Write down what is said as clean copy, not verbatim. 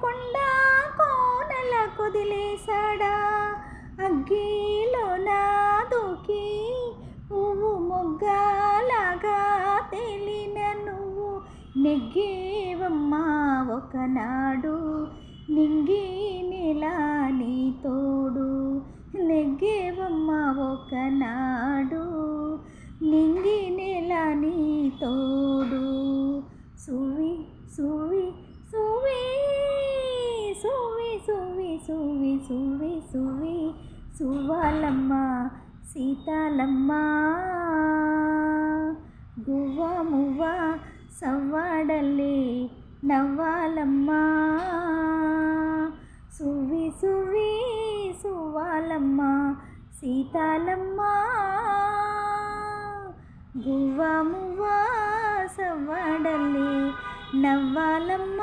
కొండ కోనల కొదిలేశాడా అగ్గిలో నా దూకి పువ్వు మొగ్గలాగా తేలిన నువ్వు నెగ్గేవమ్మా ఒకనాడు నింగి నెల నీ తోడు నెగ్గేవమ్మా ఒకనాడు నింగి నెల నీ తోడు సువి సువి సువి సువి సువి సువి సువి సువి సువ్వాలమ్మ సీతాలమ్మ గువ్వ మువ్వ సవ్వాడల్లే నవ్వాలమ్మ సువి సువి సువ్వాలమ్మ సీతాలమ్మ గువ్వ మువ్వ సవ్వాడల్లే నవ్వాలమ్మ